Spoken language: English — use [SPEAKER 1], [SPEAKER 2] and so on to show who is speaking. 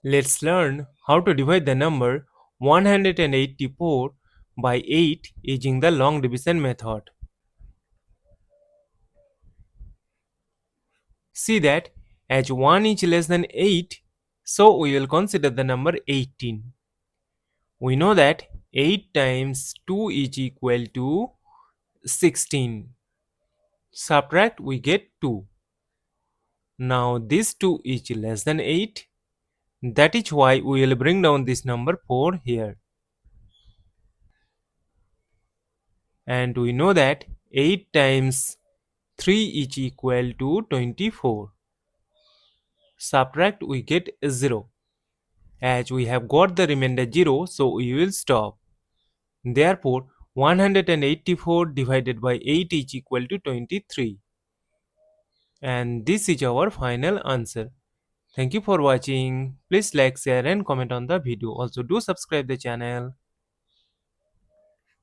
[SPEAKER 1] Let's learn how to divide the number 184 by 8 using the long division method. See that as 1 is less than 8, so we will consider the number 18. We know that 8 times 2 is equal to 16. Subtract, we get 2. Now this 2 is less than 8. That is why we will bring down this number 4 here. And we know that 8 times 3 is equal to 24. Subtract, we get 0. As we have got the remainder 0, so we will stop. Therefore, 184 divided by 8 is equal to 23. And this is our final answer. Thank you for watching. Please like, share and comment on the video. Also do subscribe the channel.